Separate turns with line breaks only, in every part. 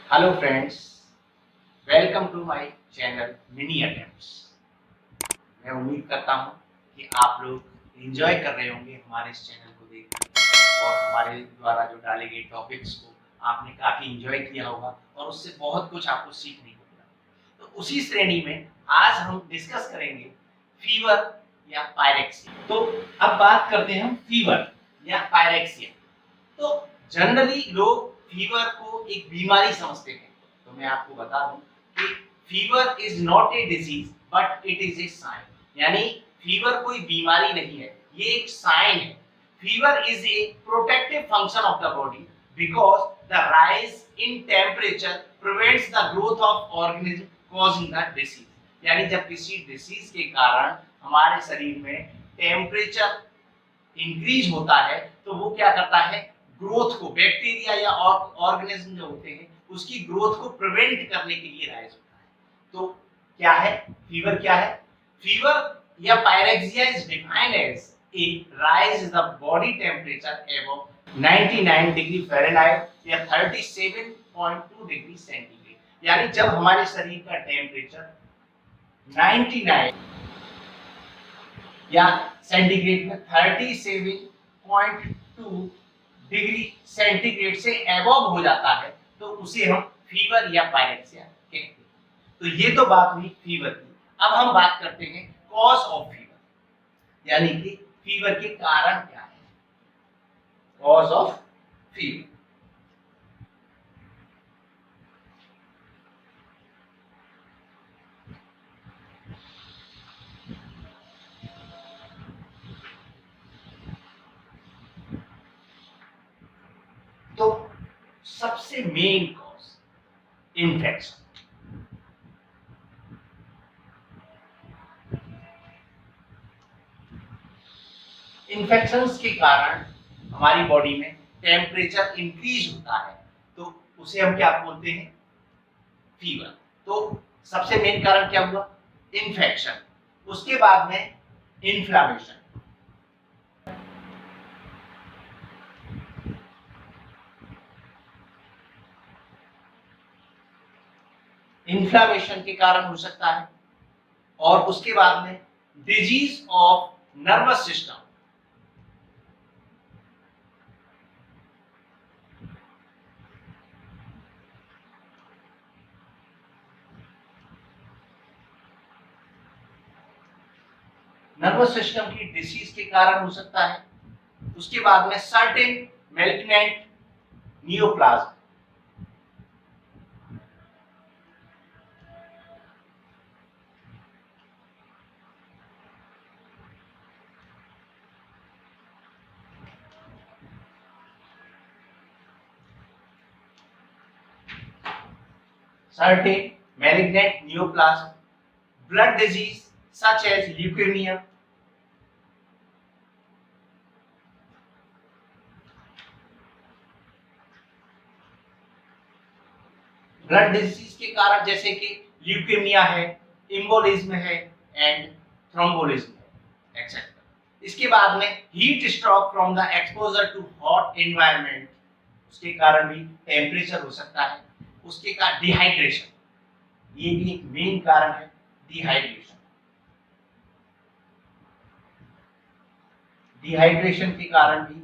Hello friends, welcome to my channel mini attempts. मैं उम्मीद करता हूँ कि आप लोग एंजॉय कर रहे होंगे हमारे इस चैनल को देखकर और हमारे द्वारा जो डाले गए टॉपिक्स को आपने काफ़ी एंजॉय किया होगा और उससे बहुत कुछ आपको सीखने को मिला। तो उसी श्रेणी में आज हम डिस्कस करेंगे फीवर या पायरेक्सिया। तो अब बात करते हैं हम फीवर या पायरेक्सिया। तो जनरली लोग फीवर को एक बीमारी समझते हैं। तो मैं आपको बता दूं कि fever is not a disease but it is a sign. यानी फीवर कोई बीमारी नहीं है, ये एक साइन है। Fever is a protective function of the body because the rise in temperature prevents the growth of organism causing the disease. यानी जब किसी डिसीज के कारण हमारे शरीर में टेम्परेचर इंक्रीज होता है तो वो क्या करता है, ग्रोथ को, बैक्टीरिया या ऑर्गेनिज्म जो होते हैं उसकी ग्रोथ को प्रिवेंट करने के लिए राइज होता है। तो क्या है फीवर? क्या है फीवर या pyrexia? Is defined as a rise in the body temperature above 99 degree Fahrenheit या 37.2 डिग्री सेंटीग्रेड। यानी जब हमारे शरीर का टेम्परेचर 99 या सेंटीग्रेड में 37.2 डिग्री सेंटीग्रेड से एबव हो जाता है तो उसे हम फीवर या पायरेक्सिया कहते हैं। तो ये तो बात हुई फीवर की। अब हम बात करते हैं कॉज ऑफ फीवर, यानी कि फीवर के कारण क्या है। Cause of fever. तो सबसे मेन कॉज इन्फेक्शन। इन्फेक्शंस के कारण हमारी बॉडी में टेम्परेचर इंक्रीज होता है तो उसे हम क्या बोलते हैं, फीवर। तो सबसे मेन कारण क्या हुआ, इन्फेक्शन। उसके बाद में इन्फ्लामेशन। इन्फ्लामेशन के कारण हो सकता है और उसके बाद में disease of nervous system. Nervous system की डिसीज के कारण हो सकता है। उसके बाद में certain malignant neoplasm. certain malignant neoplasm, blood disease such as leukemia, blood disease के कारण जैसे कि ल्यूकेमिया है, इम्बोलिज्म है एंड थ्रोम्बोलिज्म है एक्सेट्रा। इसके बाद में heat stroke from the exposure to hot environment, उसके कारण भी टेम्परेचर हो सकता है। उसके कारण डिहाइड्रेशन, ये भी एक मेन कारण है, डिहाइड्रेशन। डिहाइड्रेशन के कारण भी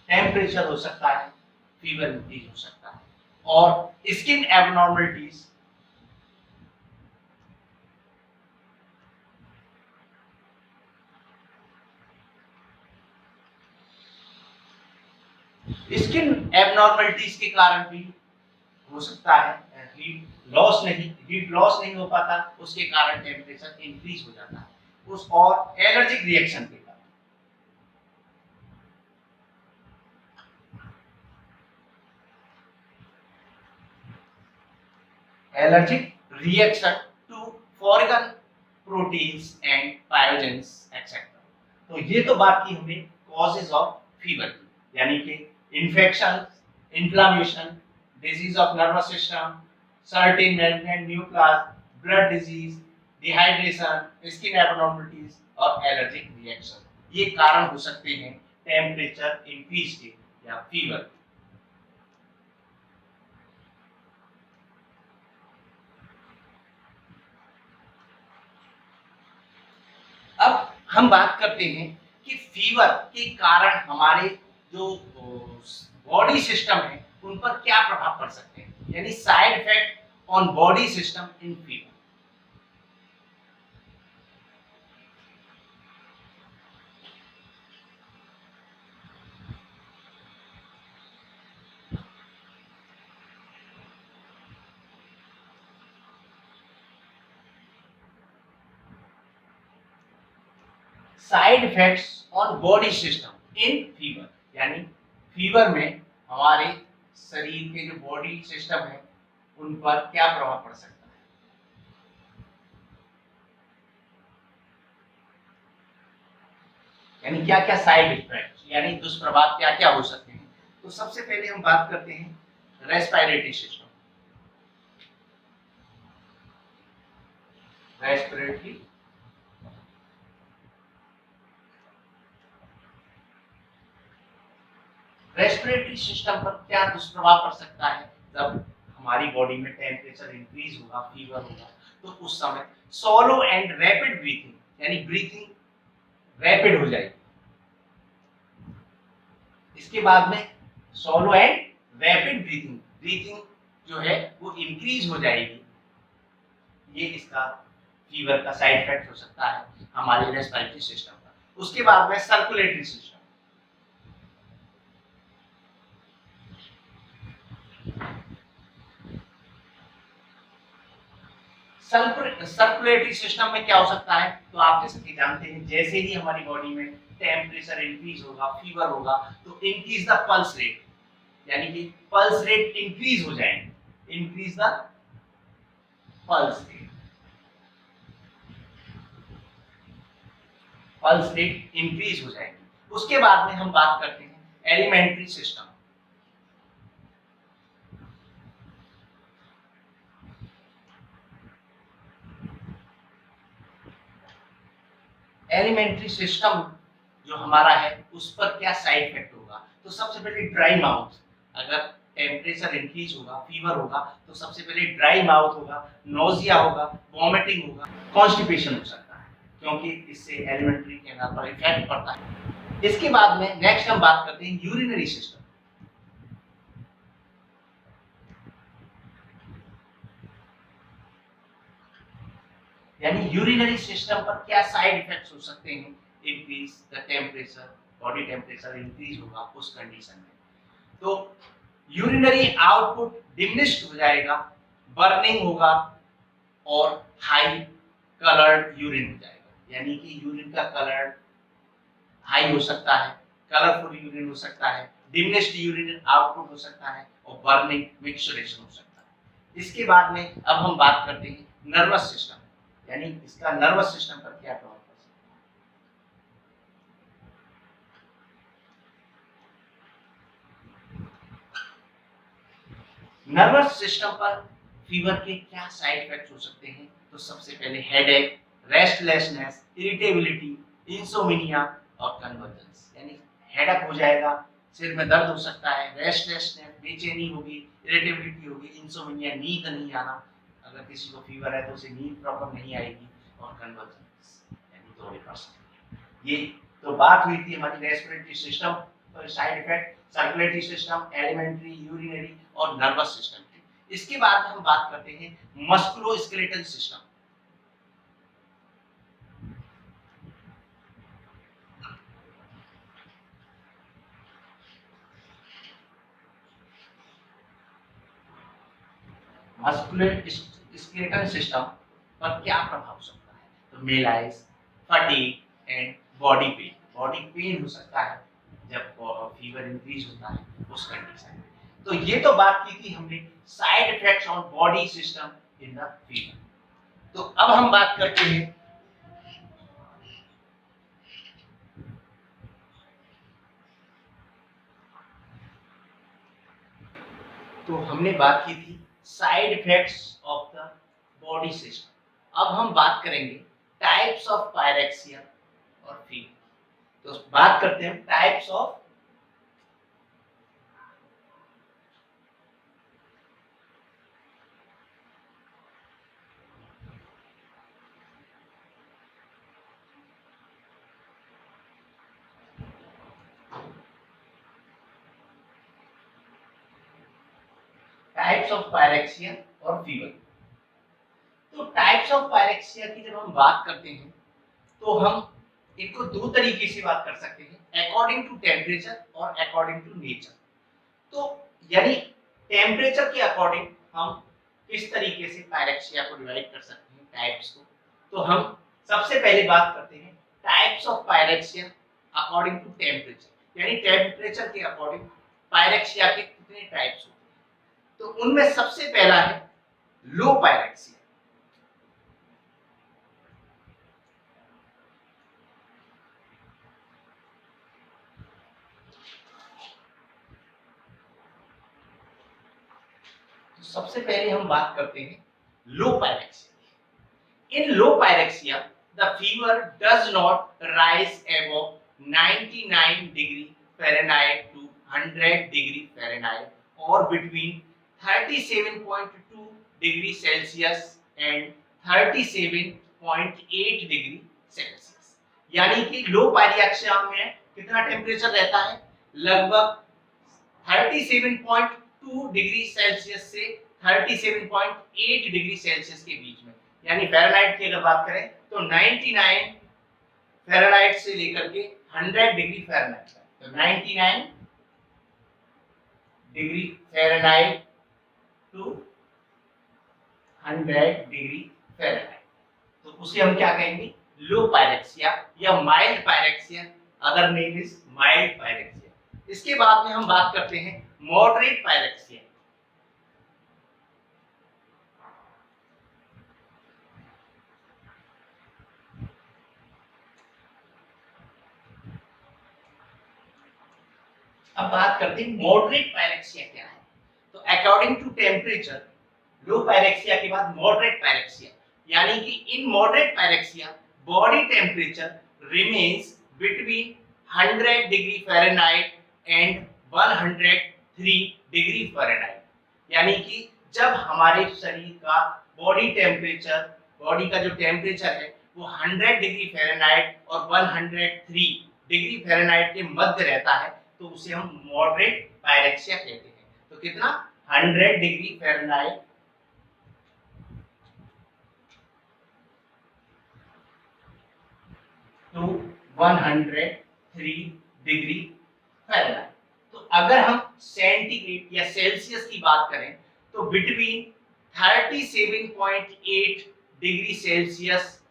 टेम्परेचर हो सकता है, फीवर इंक्रीज हो सकता है। और स्किन एबनॉर्मलिटीज, स्किन एबनॉर्मलिटीज के कारण भी हो सकता है। हीट लॉस नहीं हो पाता, उसके कारण टेम्परेचर इंक्रीज हो जाता है। उस और एलर्जिक रिएक्शन के कारण, allergic reaction to foreign proteins and pyogens etcetera. तो ये तो बात की हमने कॉजेज ऑफ फीवर की, यानी कि infection, inflammation, disease of nervous system, certain malignant neoplasm, blood disease, dehydration, skin abnormalities और एलर्जिक रिएक्शन। ये कारण हो सकते हैं टेम्परेचर इंक्रीज के या फीवर। हम बात करते हैं कि फीवर के कारण हमारे जो बॉडी सिस्टम है उन पर क्या प्रभाव पड़ सकते हैं, यानी side effect on body system in fever. Side effects on body system in fever, यानी फीवर में हमारे शरीर के जो बॉडी सिस्टम है उन पर क्या प्रभाव पड़ सकता है। यानी क्या क्या साइड इफेक्ट यानी दुष्प्रभाव क्या क्या हो सकते हैं। तो सबसे पहले हम बात करते हैं respiratory system. Respiratory respiratory system पर क्या दुष्प्रभाव पड़ सकता है। जब हमारी बॉडी में टेम्परेचर इंक्रीज होगा, फीवर होगा, तो उस समय सोलो एंड रैपिड ब्रीथिंग यानी ब्रीथिंग रैपिड हो जाएगी। इसके बाद में solo and rapid breathing breathing जो है वो इंक्रीज हो जाएगी। ये इसका फीवर का साइड इफेक्ट हो सकता है हमारे रेस्पिरेटरी सिस्टम पर। उसके बाद में सर्कुलेटरी सिस्टम। सर्कुलेटरी सिस्टम में क्या हो सकता है, तो आप जैसे कि जानते हैं जैसे ही हमारी बॉडी में टेम्परेचर इंक्रीज होगा, फीवर होगा, तो इंक्रीज द पल्स रेट, यानी कि पल्स रेट इंक्रीज हो जाएंगे। Increase the pulse rate, pulse rate increase हो जाएगी। उसके बाद में हम बात करते हैं एलिमेंट्री सिस्टम। एलिमेंट्री सिस्टम जो हमारा है उस पर क्या साइड इफेक्ट होगा। तो सबसे पहले ड्राई माउथ, अगर टेम्परेचर इंक्रीज होगा, फीवर होगा, तो सबसे पहले ड्राई माउथ होगा, नोजिया होगा, वॉमिटिंग होगा, कॉन्स्टिपेशन हो सकता है, क्योंकि इससे एलिमेंट्री के नाम पर इफेक्ट पड़ता है। इसके बाद में नेक्स्ट हम बात करते हैं यूरिनरी सिस्टम। यानी यूरिनरी सिस्टम पर क्या साइड इफेक्ट्स हो सकते हैं। Increase the temperature, body temperature increase होगा उस कंडीशन में, तो यूरिनरी आउटपुट डिमिनिश्ड हो जाएगा, बर्निंग होगा और हाई कलर्ड यूरिन हो जाएगा। यानी कि यूरिन का कलर हाई हो सकता है, कलरफुल यूरिन हो सकता है, डिमिनिश्ड यूरिन आउटपुट हो सकता है और बर्निंग मिक्सचरेशन हो सकता है। इसके बाद में अब हम बात करते हैं नर्वस सिस्टम, यानी इसका नर्वस सिस्टम पर क्या प्रभाव पड़ सकता है। नर्वस सिस्टम पर फीवर के क्या साइड इफेक्ट्स हो सकते हैं। तो सबसे पहले हेडेक, रेस्टलेसनेस, इरिटेबिलिटी, इंसोमिनिया और कन्वर्जेंस, यानी हेडेक हो जाएगा, सिर में दर्द हो सकता है, रेस्टलेसनेस बेचैनी होगी, इरिटेबिलिटी होगी, इंसोमिनिया नींद नहीं आना, अगर किसी को फीवर है तो उसे नींद प्रॉपर नहीं आएगी, और कन्वर्जेंस यानी दौरे पड़ सकती है। ये तो बात हुई थी हमारी रेस्पिरेटरी सिस्टम पर side effect, circulatory system, alimentary, urinary और नर्वस सिस्टम की। इसके बाद हम बात करते हैं मस्कुलोस्केलेटल सिस्टम। मस्कुलोस्केलेटल सिस्टम पर क्या प्रभाव हो सकता है। तो malice, fatigue and body pain, body pain हो सकता है जब फीवर इंक्रीज होता है उस कंडीशन में। तो ये तो बात की थी हमने side effects on body system in the fever. तो अब हम बात करते हैं तो हमने बात की थी side effects of the body system. अब हम बात करेंगे टाइप्स ऑफ पायरेक्सिया और फीवर। तो बात करते हैं types of types of pyrexia और फीवर। तो टाइप्स ऑफ पायरेक्सिया की जब हम बात करते हैं तो हम इनको दो तरीके से बात कर सकते हैं, अकॉर्डिंग टू टेम्परेचर और अकॉर्डिंग टू नेचर। तो यानी टेम्परेचर के अकॉर्डिंग हम किस तरीके से पायरेक्सिया को डिवाइड कर सकते हैं टाइप्स को। तो हम सबसे पहले बात करते हैं types of pyrexia according to temperature, यानी टेम्परेचर के अकॉर्डिंग पायरेक्सिया के कितने टाइप्स होते हैं। तो उनमें सबसे पहला है लो पायरेक्सिया। तो सबसे पहले हम बात करते हैं low pyrexia. In low pyrexia the fever does not rise above 99 degree Fahrenheit to 100 degree Fahrenheit or between 37.2 degree Celsius and 37.8 degree Celsius। यानी कि लो पायरेक्सिया में कितना टेम्परेचर रहता है, लगभग 37.2 डिग्री सेल्सियस से 37.8 डिग्री सेल्सियस के बीच में। यानी फ़ारेनहाइट की अगर बात करें तो 99 फ़ारेनहाइट से लेकर के 100 डिग्री फ़ारेनहाइट, तो 99 degree Fahrenheit to 100 degree Fahrenheit, तो उसे हम क्या कहेंगे, लो पायरेक्सिया या mild pyrexia, other name is mild pyrexia. इसके बाद में हम बात करते हैं मॉडरेट पायरेक्सिया। अब बात करते हैं मॉडरेट पायरेक्सिया क्या है। तो according to temperature low pyrexia के बाद मॉडरेट पायरेक्सिया, यानी कि in moderate pyrexia body temperature remains between 100 degree Fahrenheit and 103 degree Fahrenheit. यानी कि जब हमारे शरीर का बॉडी टेम्परेचर, बॉडी का जो टेम्परेचर है वो 100 डिग्री फ़ारेनहाइट और 103 डिग्री फ़ारेनहाइट के मध्य रहता है, तो उसे हम मॉडरेट पायरेक्सिया कहते हैं। तो कितना, 100 degree Fahrenheit to 103 degree Fahrenheit. तो अगर हम सेंटीग्रेड या सेल्सियस की बात करें तो between 37.8 degree Celsius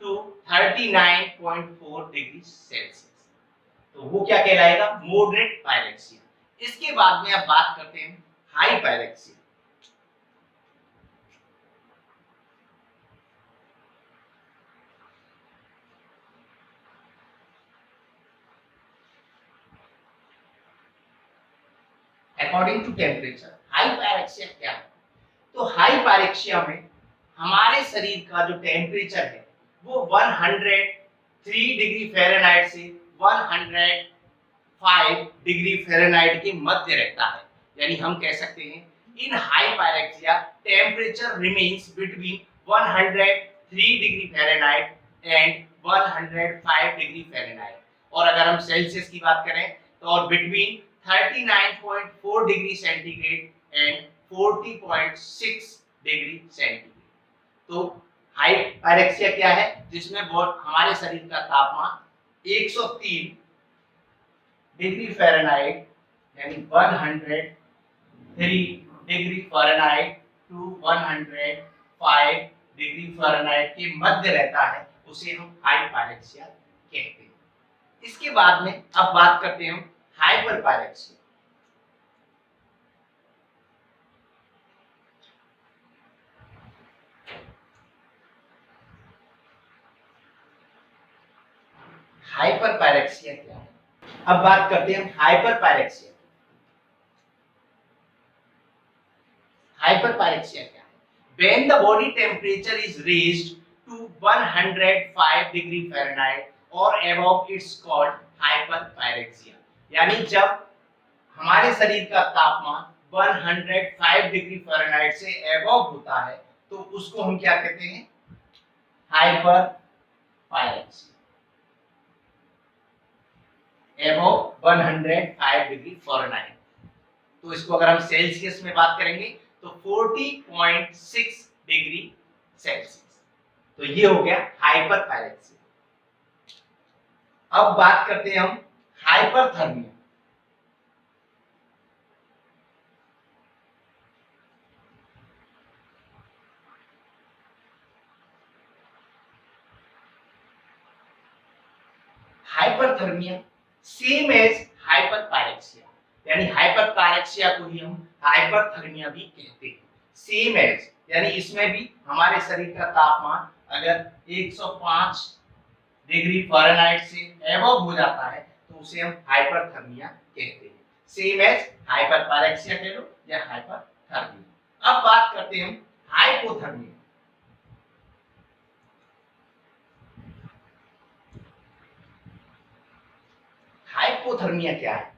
to 39.4 degree Celsius, तो वो क्या कहलाएगा, मॉडरेट पायरेक्सिया। इसके बाद में अब बात करते हैं high pyrexia. According to temperature high pyrexia क्या है। तो हाई पायरेक्सिया में हमारे शरीर का जो टेम्परेचर है वो 103 डिग्री फ़ारेनहाइट से 105 डिग्री फ़ारेनहाइट के मध्य रहता है। यानी हम कह सकते हैं इन high pyrexia temperature remains between 103 degree Fahrenheit and 105 degree Fahrenheit. और अगर हम सेल्सियस की बात करें तो और between 39.4 degree centigrade and 40.6 degree centigrade. तो हाई पायरेक्सिया क्या है, जिसमें हमारे शरीर का तापमान 103 डिग्री फ़ारेनहाइट यानी 103 degree Fahrenheit to 105 degree Fahrenheit के मध्य रहता है, उसे हम हाई पायरेक्सिया कहते हैं। इसके बाद में अब बात करते हैं हाइपर पायरेक्सिया। हाइपर पायरेक्सिया क्या है, अब बात करते हैं हाइपर पायरेक्सिया। हाइपर पायरेक्सिया क्या है, when the body temperature is raised to 105 degree Fahrenheit or above, it's called hyperpyrexia। यानी जब हमारे शरीर का तापमान 105 डिग्री फ़ारेनहाइट से अबव होता है तो उसको हम क्या कहते हैं, hyper pyrexia. Above 105 degree Fahrenheit, तो इसको अगर हम सेल्सियस में बात करेंगे तो 40.6 डिग्री सेल्सियस। तो ये हो गया हाइपरपायरेक्सिया। अब बात करते हैं हम hyperthermia. Hyperthermia same as hyperpyrexia, यानी हाइपरपायरेक्सिया को ही हम हाइपरथर्मिया भी कहते हैं। सेम एज, यानी इसमें भी हमारे शरीर का तापमान अगर 105 डिग्री फ़ारेनहाइट से एबव हो जाता है तो उसे हम हाइपरथर्मिया कहते हैं। सेम एज हाइपरपायरेक्सिया कह लो या हाइपरथर्मिया। अब बात करते हैं हम हाइपोथर्मिया। हाइपोथर्मिया क्या है?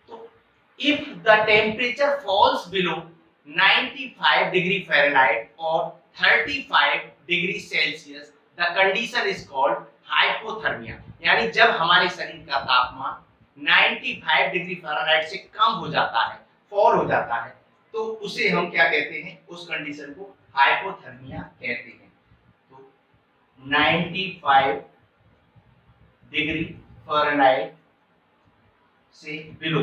तो if the temperature falls below 95 degree Fahrenheit और 35 degree Celsius, the condition is called hypothermia. यानी जब हमारे शरीर का तापमान 95 डिग्री फ़ारेनहाइट से कम हो जाता है, फॉल हो जाता है, तो उसे हम क्या कहते हैं? उस कंडीशन को हाइपोथर्मिया कहते हैं। तो 95 डिग्री फ़ारेनहाइट से below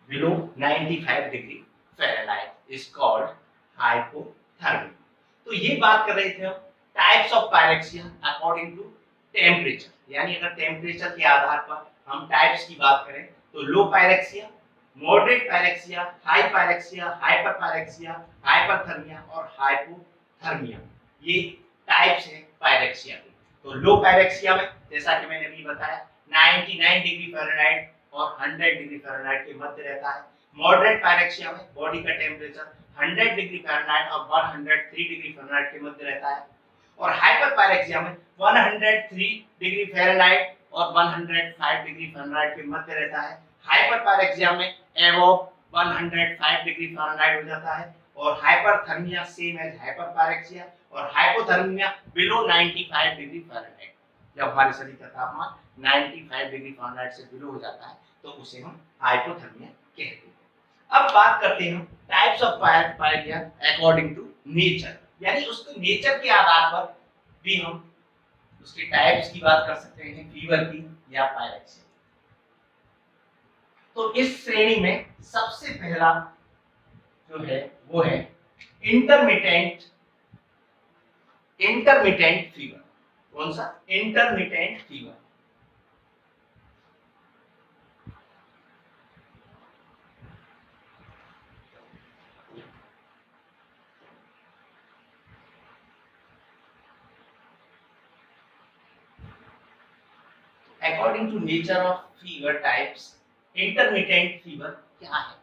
below 95 degree Fahrenheit is called hypothermia। तो ये बात कर रहे थे हम types of pyrexia according to temperature, यानी अगर टेम्परेचर के आधार पर हम टाइप्स की बात करें तो low pyrexia, moderate pyrexia, high pyrexia, hyper pyrexia, hyperthermia और हाइपोथर्मिया, ये टाइप्स हैं पायरेक्सिया के। तो लो पायरेक्सिया में जैसा कि मैंने अभी बताया 99 डिग्री फ़ारेनहाइट और 100 डिग्री फ़ारेनहाइट के मध्य रहता है। मॉडरेट पायरेक्सिया में बॉडी का टेम्परेचर 100 डिग्री फ़ारेनहाइट और 103 डिग्री फ़ारेनहाइट के मध्य रहता है। और हाइपर पायरेक्सिया में 103 डिग्री फ़ारेनहाइट और 105 डिग्री फ़ारेनहाइट के मध्य रहता है। हाइपर पायरेक्सिया में एबव 105 डिग्री फ़ारेनहाइट हो जाता है। और hyperthermia same as hyperpyrexia और हाइपोथर्मिया बिलो 95 डिग्री फ़ारेनहाइट। जब हमारे शरीर का तापमान 95 डिग्री फ़ारेनहाइट से बिलो हो जाता है तो उसे हम हाइपोथर्मिया कहते हैं। अब बात करते हैं types of pyrexia according to nature, यानी उसके नेचर के आधार पर भी हम उसके टाइप्स की बात कर सकते हैं, फीवर की या पायरेक्सिया। तो इस श्रेणी में सबसे पहला जो है वो है इंटरमिटेंट फीवर। कौन सा? Intermittent fever. According to nature of fever types, intermittent fever क्या है?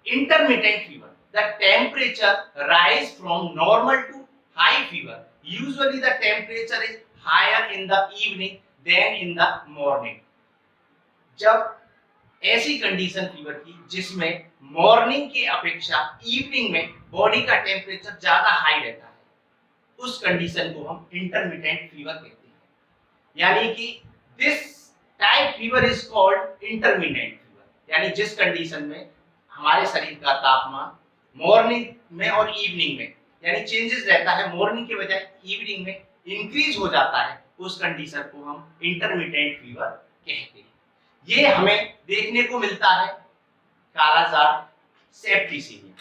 Intermittent fever, the temperature rise from normal to high fever. Usually the temperature is higher in the evening than in the morning. जब ऐसी condition fever की जिसमें morning की अपेक्षा evening में body का टेम्परेचर ज्यादा हाई रहता है, उस कंडीशन को हम इंटरमिटेंट फीवर कहते हैं। यानी कि this type fever is called intermittent fever, यानी जिस कंडीशन में हमारे शरीर का तापमान मॉर्निंग में और इवनिंग में यानी चेंजेस रहता है, मॉर्निंग के बजाय इवनिंग में इंक्रीज हो जाता है, उस कंडीशन को हम इंटरमिटेंट फीवर कहते हैं। ये हमें देखने को मिलता है कालाजार, सेप्टिसिमिया।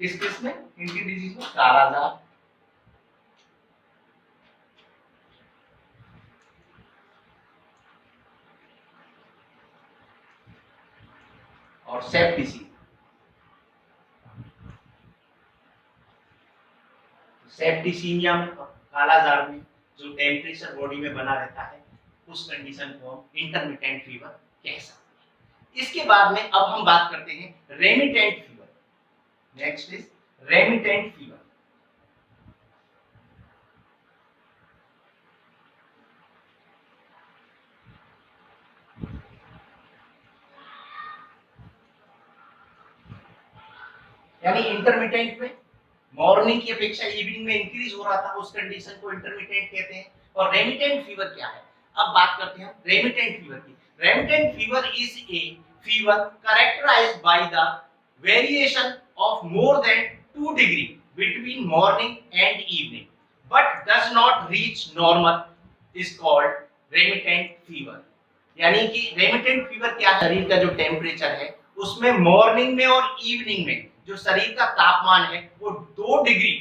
किस में? इनकी डिजीज में कालाजार और सेप्टिसिमिया। सेप्टिसिमिया में, कालाजार में जो टेम्परेचर बॉडी में बना रहता है, उस कंडीशन को हम इंटरमिटेंट फीवर कह सकते हैं। इसके बाद में अब हम बात करते हैं remittent fever. Next is remittent fever. यानी इंटरमिटेंट में मॉर्निंग की अपेक्षा इवनिंग में इंक्रीज हो रहा था, उस कंडीशन को इंटरमिटेंट कहते हैं। और रेमिटेंट फीवर क्या है? अब बात करते हैं रेमिटेंट फीवर की। Remittent fever is a fever characterized by the variation of more than 2 degree between morning and evening but does not reach normal is called remittent fever. यानी कि रेमिटेंट फीवर क्या है, शरीर का जो टेम्परेचर है उसमें मॉर्निंग में और इवनिंग में जो शरीर का तापमान है वो 2 डिग्री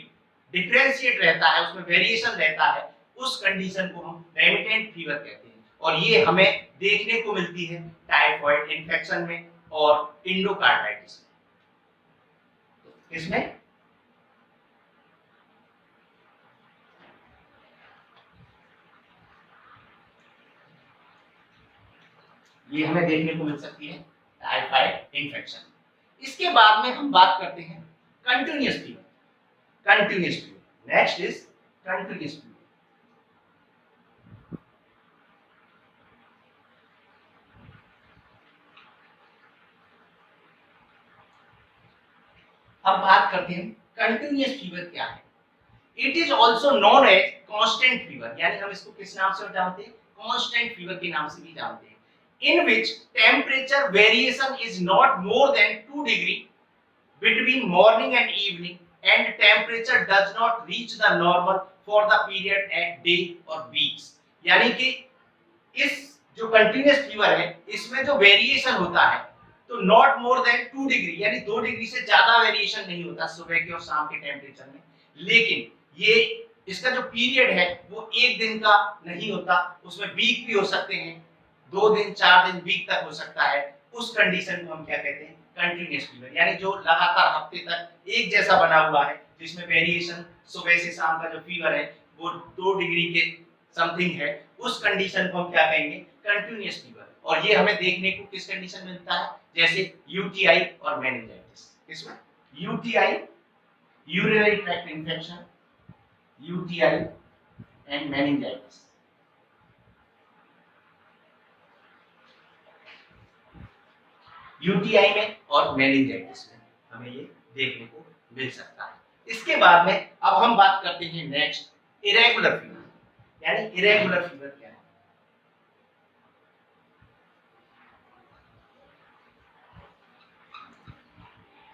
डिफरेंशिएट रहता है, उसमें वेरिएशन रहता है, उस कंडीशन को हम रेमिटेंट फीवर कहते हैं। और ये हमें देखने को मिलती है टाइफॉइड इन्फेक्शन में और इंडोकार्डाइटिस में। इसमें ये हमें देखने को मिल सकती है टाइफाइड इन्फेक्शन। इसके बाद में हम बात करते हैं continuous fever. Continuous fever next is continuous fever. अब बात करते हैं कंटिन्यूअस फीवर क्या है। It is also known as constant fever, यानी हम इसको किस नाम से जानते हैं, कांस्टेंट फीवर के नाम से भी जानते हैं। in which temperature variation is not more than 2 degree between morning and evening and temperature does not reach the normal for the period at day or weeks। यानी कि इस जो कंटिन्यूअस फीवर है इसमें जो वेरिएशन होता है तो नॉट मोर देन 2 डिग्री यानी 2 डिग्री से ज्यादा वेरिएशन नहीं होता सुबह के और शाम के टेम्परेचर में, लेकिन ये इसका जो पीरियड है वो एक दिन का नहीं होता, उसमें वीक भी हो सकते हैं, 2 दिन 4 दिन वीक तक हो सकता है। उस कंडीशन को हम क्या कहते हैं, कंटिन्यूअस फीवर। यानी जो लगातार हफ्ते तक एक जैसा बना हुआ है जिसमें वेरिएशन सुबह से शाम का जो फीवर है वो 2 डिग्री के समथिंग है, उस कंडीशन को हम क्या कहेंगे, कंटिन्यूअस फीवर। और ये हमें देखने को किस कंडीशन में मिलता है, जैसे यूटीआई और मेनिंजाइटिस। इसमें UTI urinary tract infection, UTI and meningitis. UTI में और मेनिंजाइटिस में हमें ये देखने को मिल सकता है। इसके बाद में अब हम बात करते हैं नेक्स्ट इरेगुलर फीवर। यानी इरेगुलर फीवर क्या है।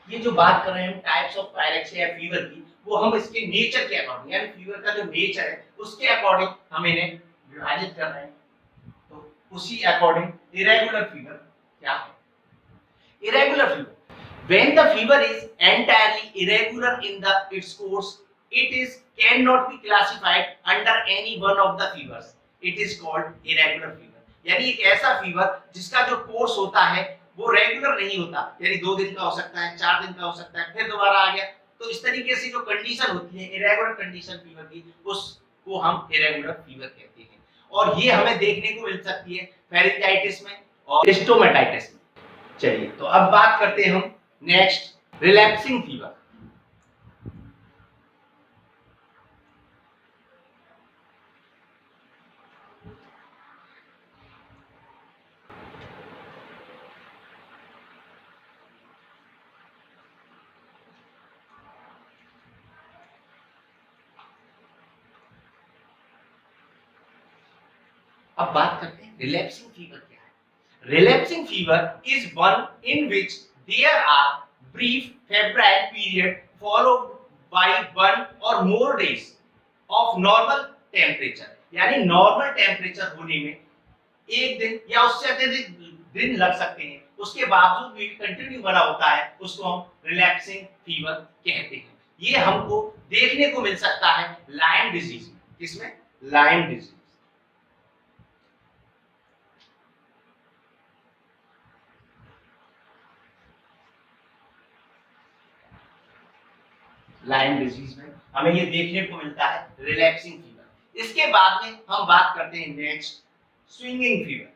ये जो बात कर रहे हैं हम टाइप्स ऑफ पायरेक्सिया फीवर की, वो हम इसके नेचर के अकॉर्डिंग, यानी फीवर का जो नेचर है उसके अकॉर्डिंग हम इन्हें विभाजित कर रहे हैं। तो उसी अकॉर्डिंग इरेगुलर फीवर क्या है। Irregular fever. When the fever is entirely irregular in its course, it cannot be classified under any one of the fevers. It is called irregular fever. यानी एक ऐसा फीवर जिसका जो कोर्स होता है वो रेगुलर नहीं होता, यानी 2 दिन का हो सकता है, 4 दिन का हो सकता है, फिर दोबारा आ गया। तो इस तरीके से जो कंडीशन होती है इरेगुलर कंडीशन फीवर की, उसको हम इरेगुलर फीवर कहते हैं। और ये हमें देखने को मिल सकती है फेरिंजाइटिस में और स्टोमेटाइटिस में। चलिए तो अब बात करते हैं हम नेक्स्ट रिलैप्सिंग फीवर। अब बात करते हैं रिलैप्सिंग फीवर क्या है। Relapsing fever is one in which there are brief febrile period followed by 1 और more days of normal temperature. यानी नॉर्मल टेम्परेचर होने में एक दिन या उससे अधिक दिन लग सकते हैं, उसके बावजूद भी कंटिन्यू बना होता है, उसको हम रिलैप्सिंग फीवर कहते हैं। ये हमको देखने को मिल सकता है लाइम डिजीज में। किसमें, लाइम डिजीज। लाइम डिजीज में हमें ये देखने को मिलता है रिलैक्सिंग फीवर। इसके बाद में हम बात करते हैं next swinging fever.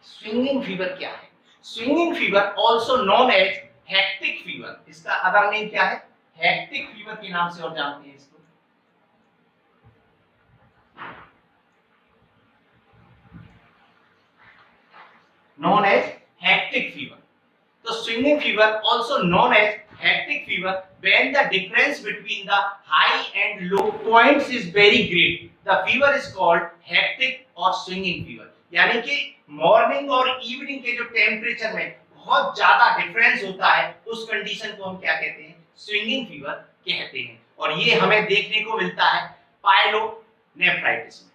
Swinging fever क्या है। Swinging fever also known as hectic fever, इसका अदर नेम क्या है, हेक्टिक फीवर के नाम से और जानते हैं इसको। known as hectic hectic fever. So swinging fever, also known as hectic fever, when the difference between the high and low points is very great, the fever is called hectic or swinging fever. यानी कि morning और evening के जो temperature में बहुत ज्यादा difference होता है, उस कंडीशन को हम क्या कहते हैं? स्विंगिंग फीवर कहते हैं। और ये हमें देखने को मिलता है पाइलोनेफ्राइटिस में।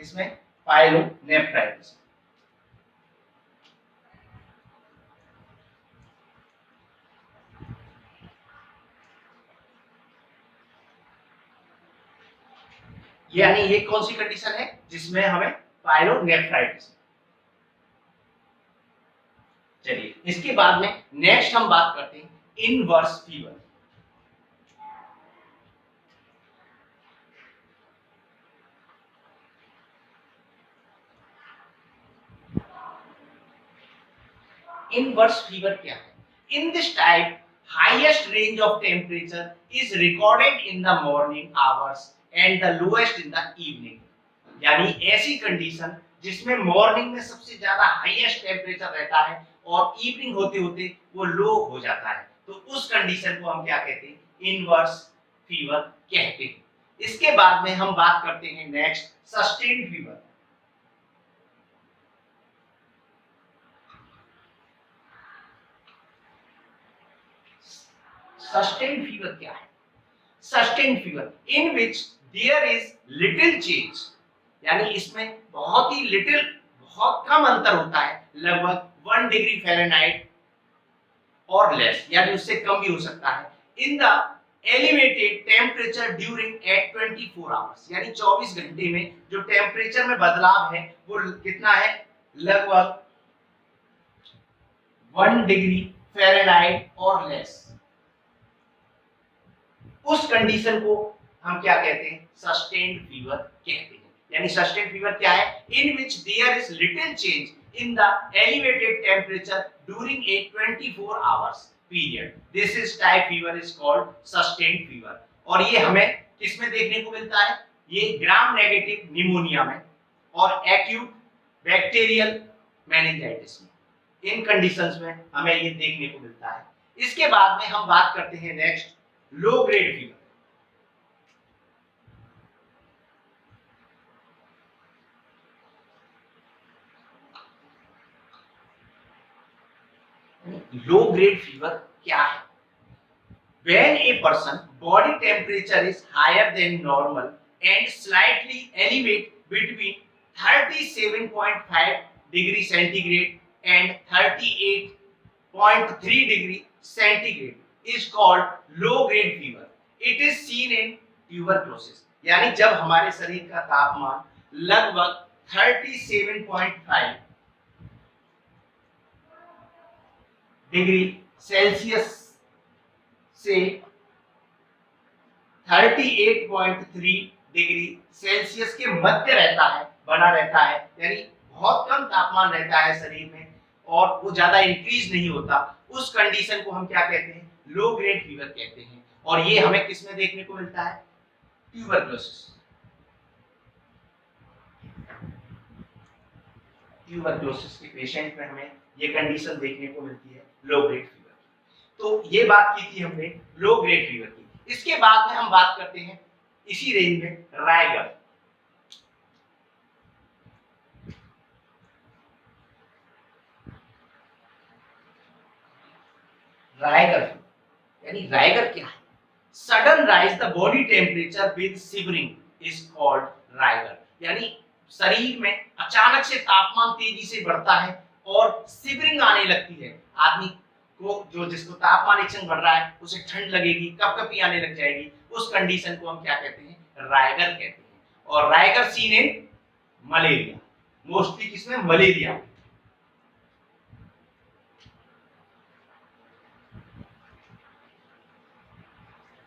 इसमें पाइलोनेफ्राइटिस में। यानी ये कौन सी कंडीशन है जिसमें हमें पाइलोनेफ्राइटिस। चलिए इसके बाद में नेक्स्ट हम बात करते हैं इनवर्स फीवर। Inverse fever क्या है? In this type, highest range of temperature is recorded in the morning hours and the lowest in the evening. यानी ऐसी कंडीशन जिसमें मॉर्निंग में सबसे ज्यादा हाईएस्ट टेम्परेचर रहता है और इवनिंग होते होते वो लो हो जाता है, तो उस कंडीशन को हम क्या कहते हैं? इनवर्स फीवर कहते हैं। इसके बाद में हम बात करते हैं next sustained fever. Sustained fever क्या है? Sustained fever in which there is little change, यानी इसमें बहुत ही लिटिल, बहुत कम अंतर होता है, लगभग 1 डिग्री फ़ारेनहाइट और लेस, यानी उससे कम भी हो सकता है, in the elevated temperature during at 24 hours, यानी 24 घंटे में जो टेम्परेचर में बदलाव है वो कितना है? लगभग 1 डिग्री फ़ारेनहाइट और लेस। उस कंडीशन को हम क्या कहते हैं? सस्टेन्ड फीवर कहते हैं। यानी सस्टेन्ड फीवर क्या है? In which there is little change in the elevated temperature during a 24 hours period. This is type fever is called sustained fever. और ये हमें किसमें देखने को मिलता है? ये ग्राम नेगेटिव निमोनिया में और एक्यूट बैक्टीरियल मेनिंजाइटिस में, इन कंडीशंस में हमें ये देखने को मिलता है। इसके बाद में हम बात करते हैं next low grade fever. Low grade fever क्या है? When a person body temperature is higher than normal and slightly elevate between 37.5 degree centigrade and 38.3 degree centigrade is called low grade fever. It is seen in tuberculosis. यानी जब हमारे शरीर का तापमान लगभग 37.5 degree Celsius से 38.3 डिग्री सेल्सियस के मध्य रहता है, बना रहता है, यानी बहुत कम तापमान रहता है शरीर में और वो ज्यादा इंक्रीज नहीं होता, उस कंडीशन को हम क्या कहते हैं? लो ग्रेड फीवर कहते हैं। और ये हमें किस में देखने को मिलता है? ट्यूबरक्लोसिस। ट्यूबरक्लोसिस के पेशेंट में हमें ये कंडीशन देखने को मिलती है, लो ग्रेड फीवर। तो ये बात की थी हमने लो ग्रेड फीवर की। इसके बाद में हम बात करते हैं इसी रेंज में रायगर। रायगर यानी रायगर क्या है? Sudden rise the body temperature with shivering is called rigor. यानी शरीर में अचानक से तापमान तेजी से बढ़ता है और शिवरिंग आने लगती है, आदमी को जो जिसको तापमान एकदम बढ़ रहा है उसे ठंड लगेगी, कपकपी आने लग जाएगी, उस कंडीशन को हम क्या कहते हैं? रायगर कहते हैं। और Raigad seen in malaria, mostly किसमें? मलेरिया।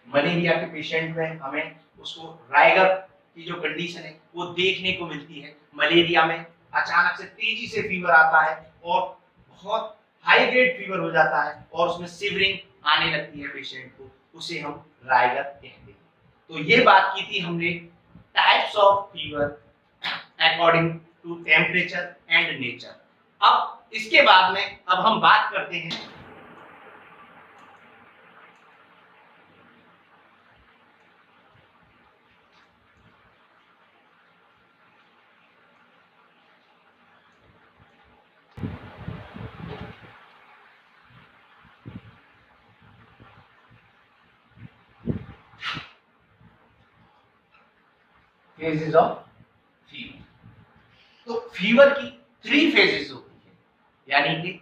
मलेरिया के पेशेंट में हमें उसको रायगर की जो कंडीशन है वो देखने को मिलती है। मलेरिया में अचानक से तेजी से फीवर आता है और बहुत हाई ग्रेड फीवर हो जाता है और उसमें शिवरिंग आने लगती है पेशेंट को, उसे हम रायगर कहते हैं। तो ये बात की थी हमने types of fever according to temperature and nature. अब इसके बाद में अब हम बात करते हैं फेजेस ऑफ फीवर। तो फीवर की 3 फेजेस होती है, यानी कि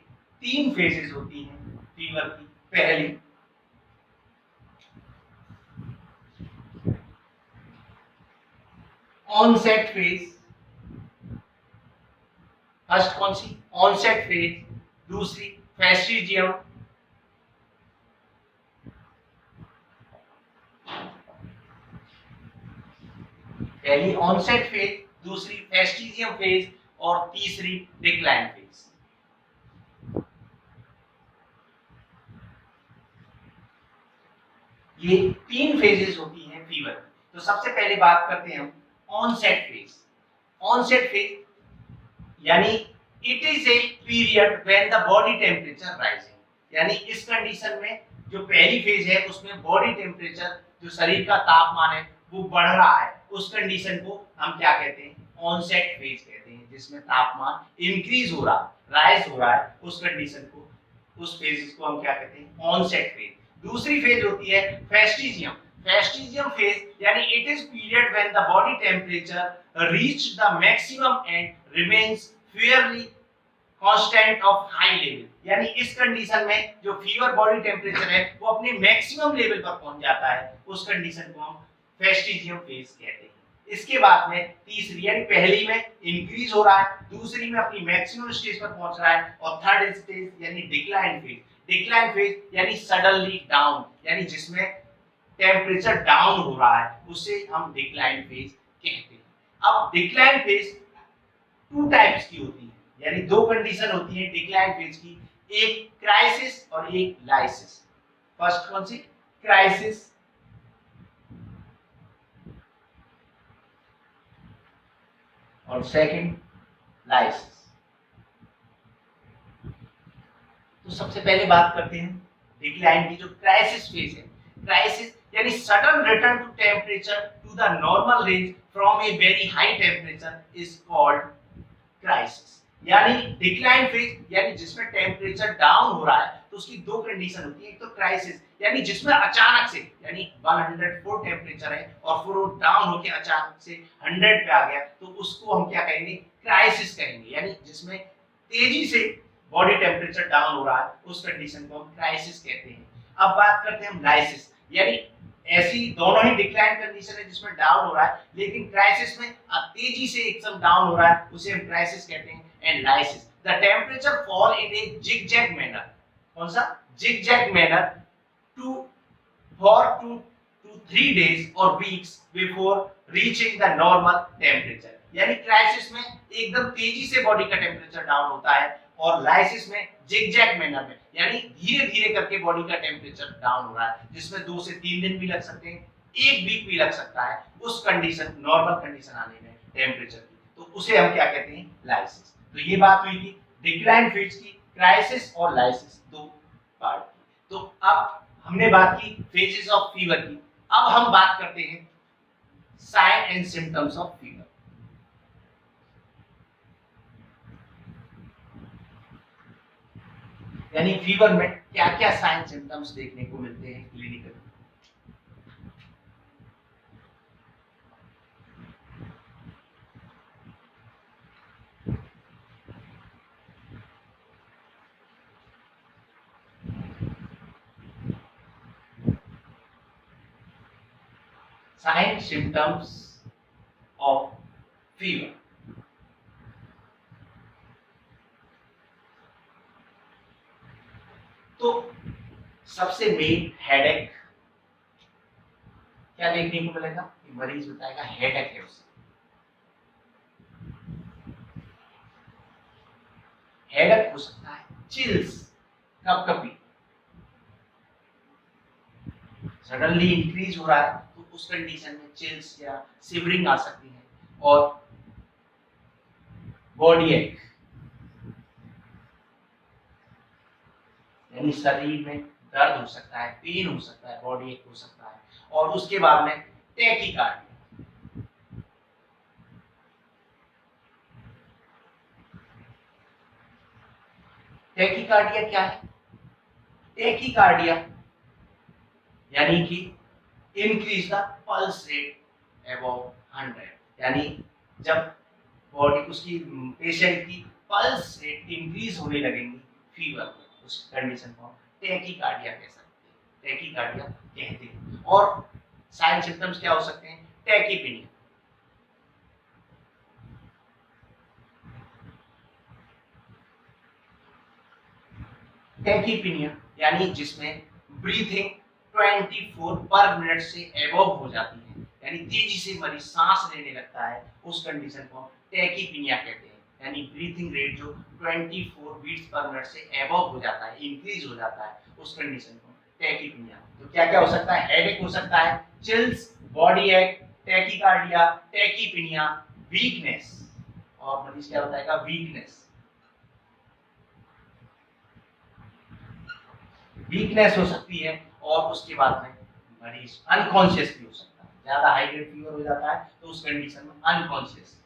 3 फेजेस होती हैं फीवर की। पहली ऑनसेट फेज, फर्स्ट कौन सी? Onset phase. दूसरी फैस्टिजियम, पहली ऑनसेट फेज, दूसरी फैस्टिजियम फेज और तीसरी डिक्लाइन फेज। ये 3 फेजेस होती हैं फीवर की। तो सबसे पहले बात करते हैं हम ऑनसेट फेज। ऑनसेट फेज यानी it is a period when the body temperature rising, यानी इस कंडीशन में जो पहली फेज है उसमें बॉडी टेम्परेचर, जो शरीर का तापमान है वो बढ़ रहा है, उस कंडीशन को हम क्या कहते हैं? ऑनसेट फेज कहते हैं, जिसमें तापमान इंक्रीज हो रहा है, राइज हो रहा है, उस कंडीशन को, उस फेज को हम क्या कहते हैं? Onset phase. दूसरी फेज होती है फेस्टिजियम। फेस्टिजियम फेज यानी it is period when the body temperature reach the maximum and remains Fairlie constant of high level, यानी इस कंडीशन में जो फीवर बॉडी टेम्परेचर है वो अपने मैक्सिमम लेवल पर पहुंच जाता है, उस कंडीशन को हम फेस्टिजियम फेज कहते हैं। इसके बाद में तीसरी यानी पहली में इंक्रीज हो रहा है, दूसरी में अपनी मैक्सिमम स्टेज पर पहुंच रहा है और थर्ड स्टेज यानी डिक्लाइन फेज। डिक्लाइन फेज यानी सडनली डाउन, यानी जिसमें टेम्परेचर डाउन हो रहा है, उसे हम डिक्लाइन फेज कहते हैं। अब डिक्लाइन फेज 2 टाइप्स की होती है, यानी 2 कंडीशन होती है डिक्लाइन फेज की, एक क्राइसिस और एक लाइसिस। फर्स्ट कौन सी? क्राइसिस। और सेकंड लाइसिस। तो सबसे पहले बात करते हैं डिक्लाइन की, जो क्राइसिस फेज है। क्राइसिस यानी sudden return to temperature to the normal range from a very high temperature is called crisis. यानी डिक्लाइन फेज यानी जिसमें टेम्परेचर डाउन हो रहा है, तो उसकी 2 कंडीशन होती है। एक तो क्राइसिस यानी जिसमें अचानक से, यानी 104 टेम्परेचर है और फिर वो डाउन होके अचानक से 100 पे आ गया, तो उसको हम क्या कहेंगे? क्राइसिस कहेंगे, यानी जिसमें तेजी से बॉडी टेम्परेचर डाउन हो रहा है, उस कंडीशन को हम क्राइसिस कहते हैं। अब बात करते हैं हम लाइसिस, यानी ऐसी दोनों ही डिक्लाइन कंडीशन है जिसमें डाउन हो रहा है, लेकिन क्राइसिस में तेजी से एकदम डाउन हो रहा है, उसे हम क्राइसिस कहते हैं। And lysis the temperature fall in a zigzag manner. कौन सा? Zigzag manner to for 2 to 3 days or weeks before reaching the normal temperature। यानी क्राइसिस में एकदम तेजी से बॉडी का टेम्परेचर डाउन होता है और लाइसिस में जिगजैग मैनर में, यानी धीरे धीरे करके बॉडी का टेम्परेचर डाउन हो रहा है, जिसमें 2 से 3 दिन भी लग सकते हैं, 1 वीक भी लग सकता है उस कंडीशन, नॉर्मल कंडीशन आने में टेम्परेचर की, तो उसे हम क्या कहते हैं? लाइसिस। तो ये बात हुई थी डिक्लाइन फेज की, क्राइसिस और लाइसिस 2 पार्ट की। तो अब हमने बात की फेजेस ऑफ फीवर की, अब हम बात करते हैं sign and symptoms of fever. यानी फीवर में क्या क्या साइन सिम्टम्स देखने को मिलते हैं clinical. Sign symptoms of fever. तो सबसे मेन हेडेक क्या देखने को मिलेगा? मरीज बताएगा हेडेक है उसे। हेडेक हो सकता है, चिल्स, कपकपी, सडनली इंक्रीज हो रहा है तो उस कंडीशन में चिल्स या शिवरिंग आ सकती है, और बॉडी एक, यानी शरीर में दर्द हो सकता है, पेन हो सकता है, बॉडी एक हो सकता है, और उसके बाद में टैकीकार्डिया। टैकीकार्डिया क्या है? टैकीकार्डिया यानी कि increase the pulse rate above 100, यानी जब बॉडी उसकी पेशेंट की पल्स रेट इंक्रीज होने लगेंगी फीवर, उस कंडीशन को टैकीकार्डिया कह सकते हैं, टैकीकार्डिया कहते हैं। और साइन सिम्टम्स क्या हो सकते हैं? टैकीपीनिया, टैकीपीनिया यानी जिसमें ब्रीथिंग 24 पर मिनट से एबव हो जाती है, यानी तेजी से मरीज सांस लेने लगता है, उस कंडीशन को टैकीपीनिया कहते हैं। यानी ब्रीथिंग रेट जो 24 बीट्स पर मिनट से एबव हो जाता है, इंक्रीज हो जाता है, उस कंडीशन को टैकीपीनिया। तो क्या क्या हो सकता है? हेडेक हो सकता है, chills, body ache, tachycardia, tachypnoea, weakness, और मरीज क्या बताएगा? वीकनेस, वीकनेस हो सकती है, और उसके बाद में मरीज अनकॉन्शियस भी हो सकता है। ज्यादा हाई ग्रेड फीवर हो जाता है तो उस कंडीशन में अनकॉन्शियस,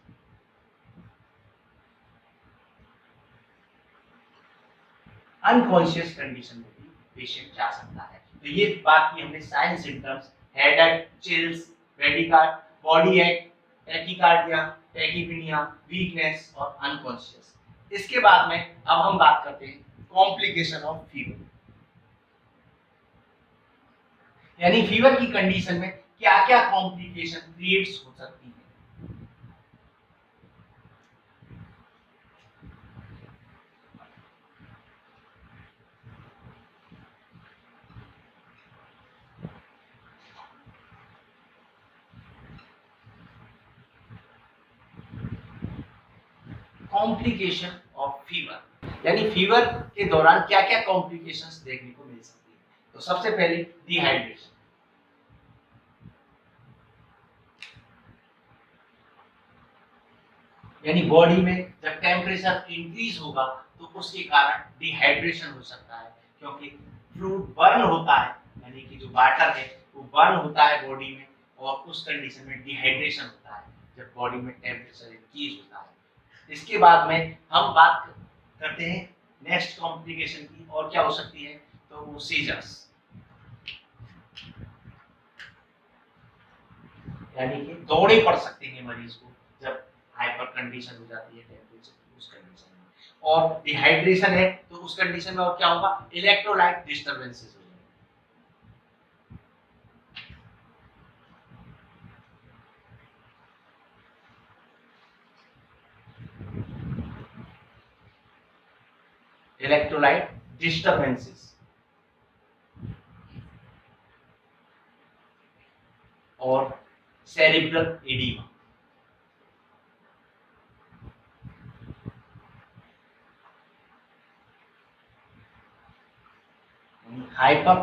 अनकॉन्शियस कंडीशन में भी पेशेंट जा सकता है। तो ये बात की हमने sign symptoms, headache, chills, bradycard, body ache, tachycardia, tachypnoea, weakness और अनकॉन्शियस। इसके बाद में अब हम बात करते हैं कॉम्प्लिकेशन ऑफ फीवर, यानी फीवर की कंडीशन में क्या क्या कॉम्प्लिकेशन क्रिएट्स हो सकती है। कॉम्प्लिकेशन ऑफ फीवर, यानी फीवर के दौरान क्या क्या कॉम्प्लिकेशंस देखने को मिल सकती है। तो सबसे पहले डिहाइड्रेशन, यानी बॉडी में जब टेम्परेचर इंक्रीज होगा तो उसके कारण डिहाइड्रेशन हो सकता है, क्योंकि फ्लूइड बर्न होता है, यानी कि जो वाटर है वो बर्न होता है बॉडी में, और उस कंडीशन में डिहाइड्रेशन होता है जब बॉडी में टेम्परेचर इंक्रीज होता है। इसके बाद में हम बात करते हैं नेक्स्ट कॉम्प्लिकेशन की, और क्या हो सकती है? तो वो सीजर्स, यानी कि दौड़े पड़ सकते हैं मरीज को जब हाइपर कंडीशन हो जाती है टेम्परेचर की, उस कंडीशन में। और डिहाइड्रेशन है तो उस कंडीशन में और क्या होगा? इलेक्ट्रोलाइट डिस्टर्बेंसेस हो जाएंगे। इलेक्ट्रोलाइट डिस्टर्बेंसेस और सेरिब्रल एडीमा, हाइपर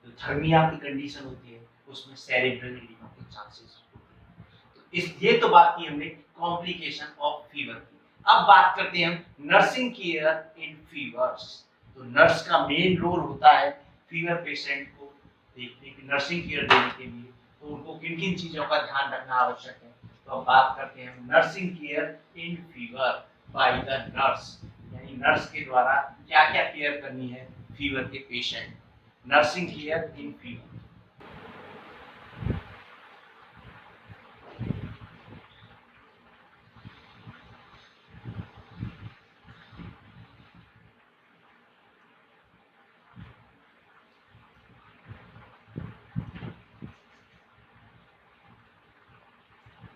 जो थर्मिया की कंडीशन होती है उसमें सेरिब्रल एडीमा के चांसेस होते हैं। तो इस ये तो बात की हमने कॉम्प्लिकेशन ऑफ फीवर की। अब बात करते हैं हम नर्सिंग केयर इन फीवर्स। तो नर्स का मेन रोल होता है फीवर पेशेंट को देखने की, नर्सिंग केयर देने के लिए। तो उनको किन किन चीजों का ध्यान रखना आवश्यक है? तो अब बात करते हैं nursing care in fever by the nurse, यानी नर्स के द्वारा क्या क्या केयर करनी है फीवर के पेशेंट। नर्सिंग केयर इन फीवर,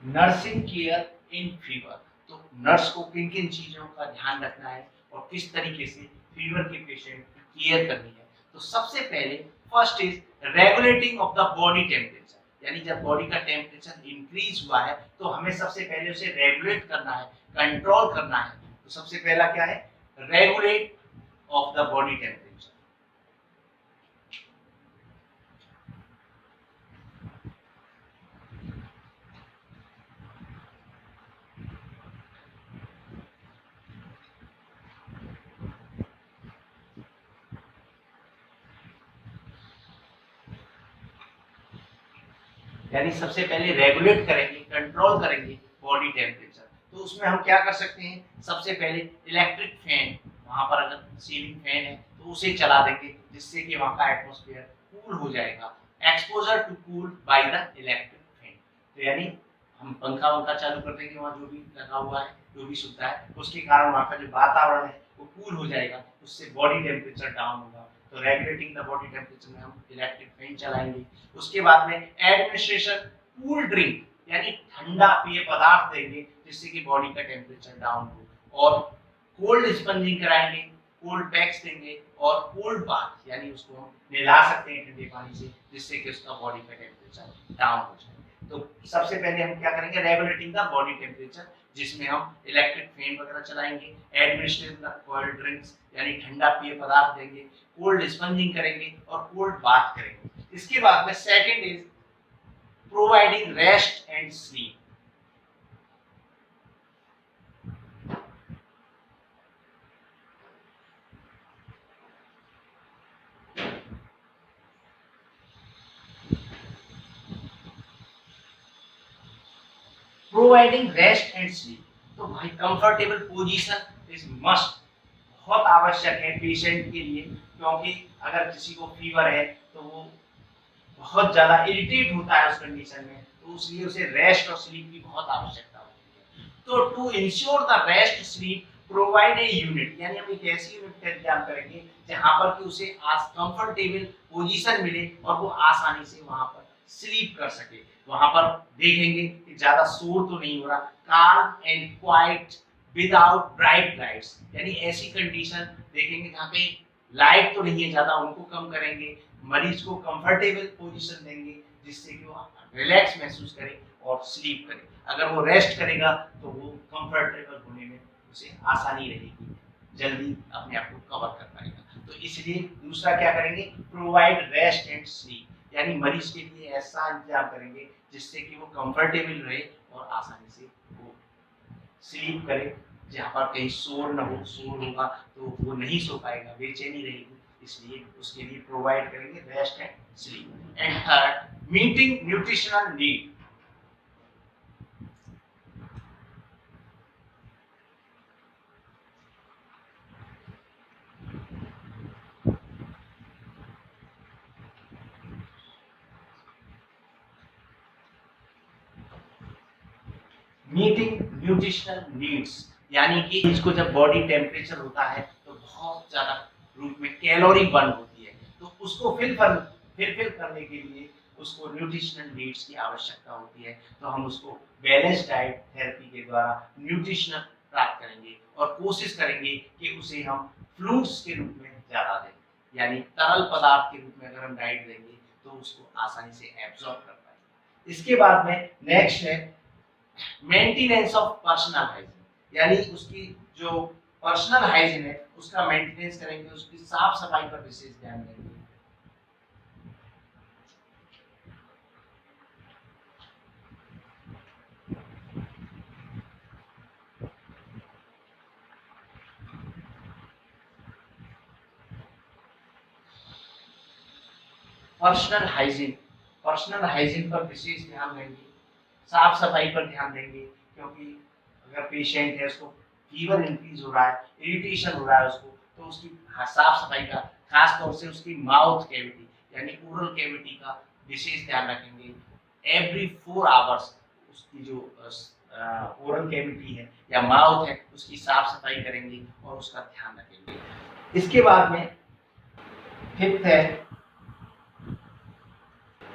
नर्सिंग केयर इन फीवर। तो नर्स को किन किन चीजों का ध्यान रखना है और किस तरीके से फीवर के पेशेंट की केयर करनी है। तो सबसे पहले first is regulating of the body temperature, यानी जब बॉडी का टेम्परेचर इंक्रीज हुआ है तो हमें सबसे पहले उसे रेगुलेट करना है, कंट्रोल करना है। तो सबसे पहला क्या है? Regulate of the body temperature. यानी सबसे पहले रेगुलेट करेंगे, कंट्रोल करेंगे बॉडी टेम्परेचर। तो उसमें हम क्या कर सकते हैं, सबसे पहले इलेक्ट्रिक फैन, वहां पर अगर सीलिंग फैन है तो उसे चला देंगे जिससे कि वहां का एटमॉस्फेयर कूल हो जाएगा। Exposure to cool by the electric fan, तो यानी हम पंखा वंखा चालू कर देंगे, वहाँ जो भी लगा हुआ है, जो भी सुविधा है, उसके कारण वहाँ का जो वातावरण है वो कूल हो जाएगा, उससे बॉडी टेम्परेचर डाउन होगा। तो रेगुलेटिंग द बॉडी टेम्परेचर में हम इलेक्ट्रिक फैन चलाएंगे। उसके बाद में एडमिनिस्ट्रेशन कूल ड्रिंक, यानी ठंडा पेय पदार्थ देंगे जिससे कि बॉडी का टेम्परेचर डाउन हो। और कोल्ड स्पंजिंग कराएंगे, कोल्ड पैक्स देंगे, और कोल्ड बाथ, यानी उसको हम नहला सकते हैं ठंडे पानी से जिससे कि उसका बॉडी का टेम्परेचर डाउन हो जाए। तो सबसे पहले हम क्या करेंगे, रेगुलेटिंग द बॉडी टेम्परेचर, जिसमें हम इलेक्ट्रिक फैन वगैरह चलाएंगे, एडमिनिस्ट्रेशन द कोल्ड ड्रिंक्स, यानी ठंडा पेय पदार्थ देंगे, कोल्ड स्पंजिंग करेंगे और कोल्ड बाथ करेंगे। इसके बाद में second is providing rest and sleep. Providing rest and sleep, तो भाई कंफर्टेबल पोजीशन इज मस्ट, बहुत आवश्यक है पेशेंट के लिए, क्योंकि अगर किसी को फीवर है तो वो बहुत ज्यादा इरिटेट होता है उस कंडीशन में, तो इसलिए उसे रेस्ट और स्लीप की बहुत आवश्यकता होती है। तो to ensure the rest sleep provide a unit, यानी हम एक ऐसी यूनिट का इंतजाम करेंगे जहां पर कि उसे कंफर्टेबल पोजीशन मिले और वो आसानी से वहां पर स्लीप कर सके। वहां पर देखेंगे कि ज्यादा शोर तो नहीं हो रहा, calm and quite without bright lights, यानी ऐसी कंडीशन देखेंगे जहाँ पे लाइट तो नहीं है ज्यादा, उनको कम करेंगे, मरीज को कंफर्टेबल पोजीशन देंगे जिससे कि वो रिलैक्स महसूस करे और स्लीप करे। अगर वो रेस्ट करेगा तो वो कंफर्टेबल होने में उसे आसानी रहेगी, जल्दी अपने आप को कवर कर पाएगा। तो इसलिए दूसरा क्या करेंगे, प्रोवाइड रेस्ट एंड स्लीप, यानी मरीज के लिए ऐसा इंतजाम करेंगे जिससे कि वो कंफर्टेबल रहे और आसानी से वो स्लीप करे, जहाँ पर कहीं शोर न हो, शोर होगा तो वो नहीं सो पाएगा, बेचैनी रहेगी, इसलिए उसके लिए प्रोवाइड करेंगे rest and sleep. And third, meeting nutritional need, meeting nutritional needs, यानी कि इसको जब बॉडी टेम्परेचर होता है तो बहुत ज्यादा रूप में कैलोरी बर्न होती है, तो उसको फिल करने के लिए उसको न्यूट्रिशनल नीड्स की आवश्यकता होती है। तो हम उसको बैलेंस डाइट थेरेपी के द्वारा न्यूट्रिशनल प्राप्त करेंगे और कोशिश करेंगे कि उसे हम फ्लूइड्स के रूप में ज्यादा दें, यानी तरल पदार्थ के रूप में अगर हम डाइट देंगे तो उसको आसानी से एब्जॉर्ब कर पाएंगे। इसके बाद में नेक्स्ट है मेंटेनेंस ऑफ पर्सनल हाइजीन, यानी उसकी जो पर्सनल हाइजीन है उसका मेंटेनेंस करेंगे, उसकी साफ सफाई पर विशेष ध्यान देंगे। पर्सनल हाइजीन पर विशेष ध्यान देंगे, साफ सफाई पर ध्यान देंगे, क्योंकि अगर पेशेंट है उसको फीवर इंक्रीज हो रहा है, इरिटेशन हो रहा है उसको, तो उसकी साफ सफाई का, खास तौर से उसकी माउथ कैविटी यानी ओरल कैविटी का विशेष ध्यान रखेंगे। एवरी 4 आवर्स उसकी जो ओरल कैविटी है या माउथ है उसकी साफ सफाई करेंगे और उसका ध्यान रखेंगे। इसके बाद में फिफ्थ है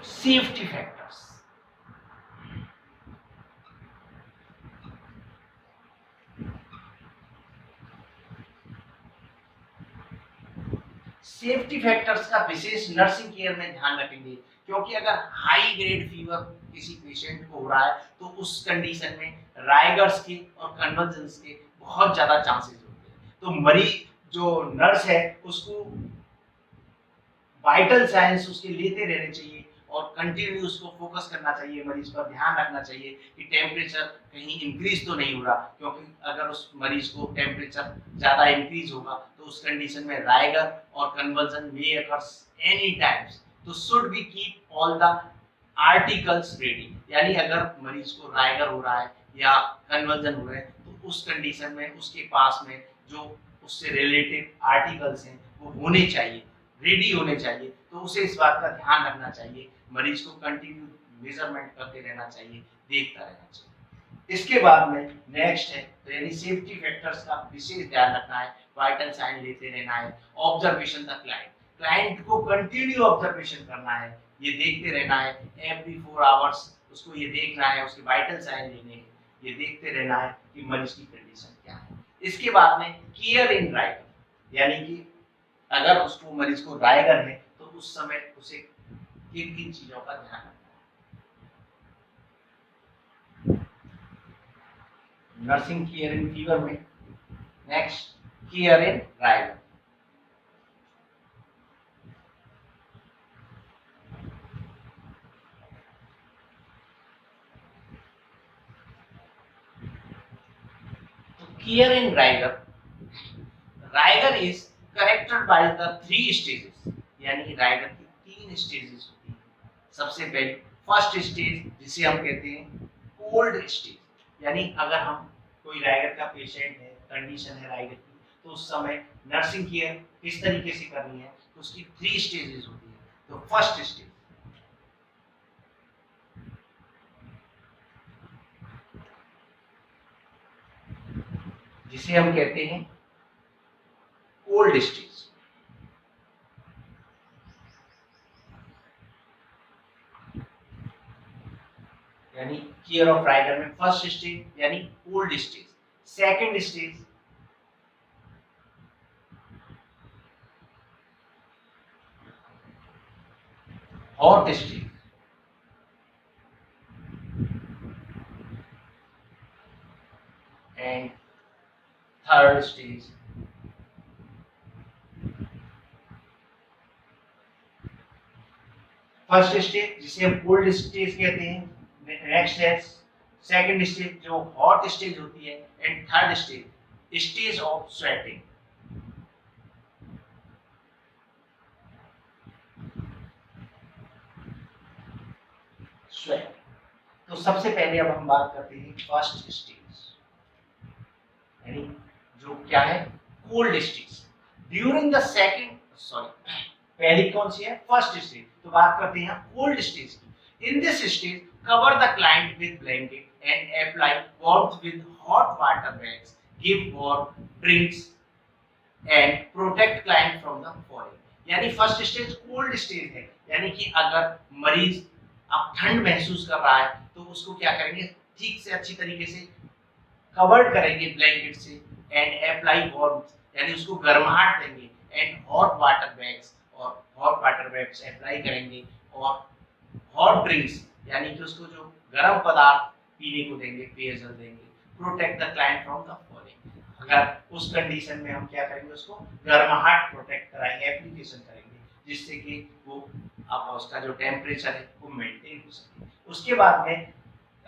सेफ्टी फैक्टर्स, सेफ्टी फैक्टर्स का विशेष नर्सिंग केयर में ध्यान रखेंगे, क्योंकि अगर हाई ग्रेड फीवर किसी पेशेंट को हो रहा है तो उस कंडीशन में राइगर्स के और कन्वर्जेंस के बहुत ज्यादा चांसेस होते हैं। तो मरीज जो नर्स है उसको वाइटल साइंस उसके लेते रहने चाहिए और कंटिन्यू उसको फोकस करना चाहिए, मरीज पर ध्यान रखना चाहिए कि टेम्परेचर कहीं इंक्रीज तो नहीं हो रहा, क्योंकि अगर उस मरीज को टेम्परेचर ज्यादा इंक्रीज होगा तो उस कंडीशन में राइगर और कन्वर्जन मे अकर्स एनी टाइम्स। तो should be keep all the articles ready, यानी अगर मरीज को राइगर हो रहा है या कन्वर्जन हो रहा है तो उस कंडीशन में उसके पास में जो उससे रिलेटेड आर्टिकल्स हैं वो होने चाहिए, रेडी होने चाहिए। तो उसे इस बात का ध्यान रखना चाहिए, मरीज को कंटिन्यू मेजरमेंट करते रहना चाहिए, देखता रहना चाहिए। इसके बाद में नेक्स्ट है तो यानी सेफ्टी फैक्टर्स का विशेष ध्यान रखना है, वाइटल साइन लेते रहना है, ऑब्जर्वेशन द क्लाइंट, क्लाइंट को कंटिन्यू ऑब्जर्वेशन करना है, ये देखते रहना है, एवरी 4 आवर्स उसको ये देखना है, उसके वाइटल साइन लेने हैं, ये देखते रहना है कि मरीज की कंडीशन क्या है। इसके बाद में केयर इन राइगर, यानी कि अगर उसको मरीज को राइगर है तो उस समय उसे किन किन चीजों का ध्यान रखना है। नर्सिंग केयर इन फीवर में, next care in rigor. Care in Riger, Riger is corrected by the 3 stages, यानी राइगर की 3 स्टेजेस होती है। सबसे पहले फर्स्ट स्टेज जिसे हम कहते हैं कोल्ड स्टेज, यानी अगर हम कोई राइगर का पेशेंट है, कंडीशन है राइगर की, तो उस समय नर्सिंग केयर किस तरीके से करनी है, तो उसकी 3 स्टेजेस होती है। तो फर्स्ट स्टेज जिसे हम कहते हैं कोल्ड स्टेज, यानी केयर ऑफ राइगर में फर्स्ट स्टेज यानी cold stage. Second stage hot stage, and third stage first stage जिसे हम कोल्ड स्टेज कहते हैं, नेक्स्ट है सेकंड स्टेज जो हॉट स्टेज होती है, and third stage stage of sweating. Sweat, तो सबसे पहले अब हम बात करते हैं फर्स्ट स्टेज, यानी जो क्या है cold stage. During the second पहली कौन सी है फर्स्ट स्टेज, तो बात करते हैं कोल्ड स्टेज की। In this stage cover the client with blanket and apply warmth with hot water bags, give warm drinks and protect client from the falling। यानी first stage cold stage है, यानी कि अगर मरीज अब ठंड महसूस कर रहा है तो उसको क्या करेंगे, ठीक से अच्छी तरीके से कवर्ड करेंगे ब्लैंकेट से, एंड अप्लाई वार्मथ यानी उसको गर्माहट देंगे, एंड हॉट वाटर बैग्स और हॉट वाटर बैग्स अप्लाई करेंगे, और हॉट ड्रिंक्स यानी कि उसको जो गर्म पदार्थ पीने को देंगे, पेयजल देंगे, protect the client from the falling. अगर उस कंडीशन में हम क्या करेंगे, उसको गर्माहट प्रोटेक्ट कराएंगे, एप्लीकेशन करेंगे, जिससे कि वो अब उसका जो टेम्परेचर है वो मेंटेन हो सके। उसके बाद में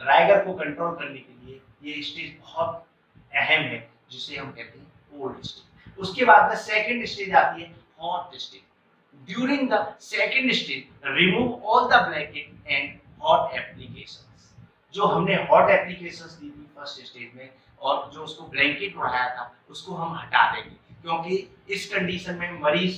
राइगर को कंट्रोल करने के लिए ये स्टेज बहुत अहम है, जिसे हम कहते हैं कोल्ड स्टेज। उसके बाद में सेकंड स्टेज आती है hot stage. During the second stage, remove all the blanket and hot applications। जो हमने hot applications दी थी फर्स्ट स्टेज में, और जो उसको ब्लैंकेट उड़ाया था उसको हम हटा देंगे, क्योंकि इस कंडीशन में मरीज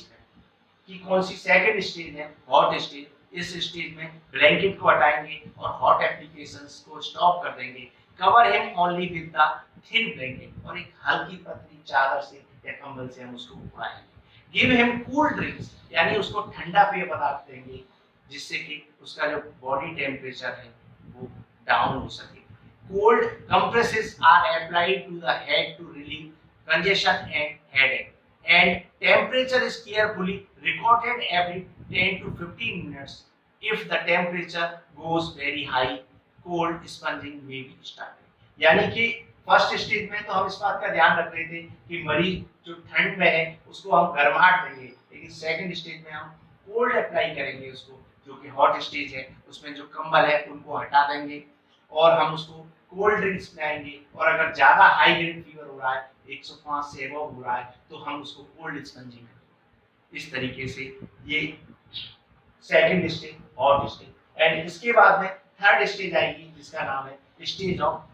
की कौन सी सेकंड स्टेज है हॉट स्टेज। इस स्टेज में ब्लैंकेट को हटाएंगे और हॉट एप्लीकेशंस को स्टॉप कर देंगे। Cover him only with the thin blanket, और एक हल्की पतली चादर से या कंबल से हम उसको उड़ाएंगे। गिव हिम कूल ड्रिंक्स, यानी उसको ठंडा पेय पदार्थ देंगे, जिससे कि उसका जो बॉडी टेम्परेचर है वो डाउन हो सके। Cold compresses are applied to the head to relieve congestion and headache, and temperature is carefully recorded every 10 to 15 minutes. If the temperature goes very high, cold sponging may be started। यानी कि first stage में तो हम इस बात का ध्यान रख रहे थे कि मरीज जो ठंड में है उसको हम गर्माहट देंगे, लेकिन सेकंड स्टेज में हम कोल्ड अप्लाई करेंगे उसको, जो कि हॉट स्टेज है। उसमें जो कंबल है उनको हटा देंगे और हम उसको कोल्ड ड्रिंक्स पिलाएंगे, और अगर ज्यादा हाई ग्रेड फीवर हो रहा है 105 से एबव हो रहा है तो हम उसको कोल्ड स्पंजिंग करेंगे। इस तरीके से ये second stage hot stage. And इसके बाद में थर्ड स्टेज आएगी जिसका नाम है stage of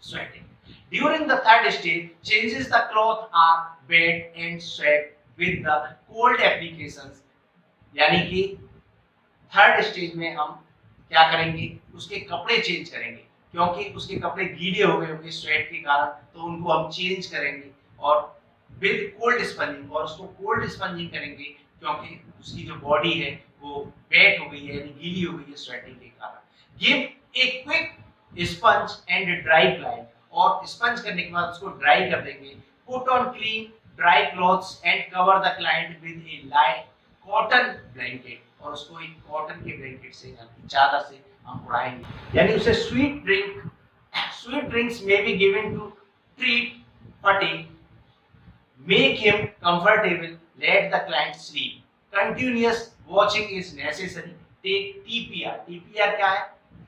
sweating. During the third stage, changes the cloth are wet and sweat with the cold applications. यानी कि थर्ड स्टेज में हम क्या करेंगे, उसके कपड़े चेंज करेंगे, क्योंकि उसके कपड़े गीले हो गए होंगे स्वेट के कारण, तो उनको हम चेंज करेंगे और विद कोल्ड स्पंजिंग, और उसको कोल्ड स्पंजिंग करेंगे क्योंकि उसकी जो बॉडी है वो वेट हो गई है यानी गीली हो गई है स्वेटिंग के कारण। Give a quick sponge and dry client, और स्पंज करने के बाद उसको ड्राई कर देंगे। Put on clean dry clothes and cover the client with A light cotton blanket, और उसको एक कॉटन के ब्लैंकेट से यानी चादर से हम उड़ाएंगे। यानी उसे sweet drinks may be given to treat fatigue, make him comfortable, let the client sleep, continuous watching is necessary, take TPR, TPR क्या है,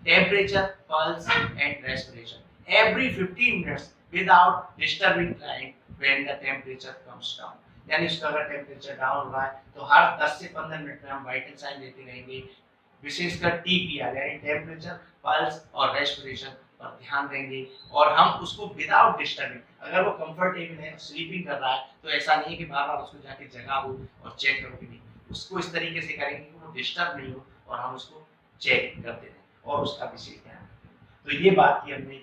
temperature, pulse and respiration, every 15 minutes without disturbing client when the temperature comes down। यानी उसका अगर temperature down हो रहा है तो हर 10 से 15 मिनट में हम वाइटल साइन देते रहेंगे, विशेषकर टीपीआर यानी टेम्परेचर, पल्स और रेस्पिरेशन पर ध्यान देंगे, और हम उसको विदाउट डिस्टर्बिंग, अगर वो कंफर्टेबल है स्लीपिंग कर रहा है तो ऐसा नहीं है कि बार बार उसको जाके जगाओ और चेक करो कि नहीं, उसको इस तरीके से करेंगे कि वो डिस्टर्ब नहीं हो और हम उसको चेक करते रहें और उसका विशेष ध्यान रखें। तो ये बात की हमने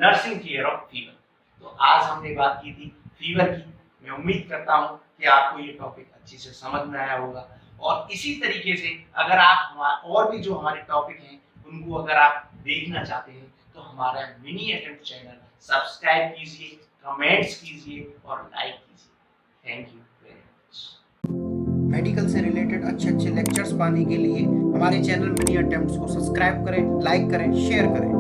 नर्सिंग केयर ऑफ फीवर। तो आज हमने बात की थी फीवर की। मैं उम्मीद करता हूँ कि आपको ये टॉपिक अच्छी से समझ में आया होगा, और इसी तरीके से अगर आप और भी जो हमारे टॉपिक हैं उनको अगर आप देखना चाहते हैं तो हमारा मिनी अटेम्प्ट चैनल सब्सक्राइब कीजिए, कमेंट्स कीजिए और लाइक कीजिए। Thank you very much.
Medical से रिलेटेड अच्छे अच्छे लेक्चर्स पाने के लिए हमारे चैनल मिनी अटेम्प्ट्स को सब्सक्राइब करें, लाइक करें, शेयर करें।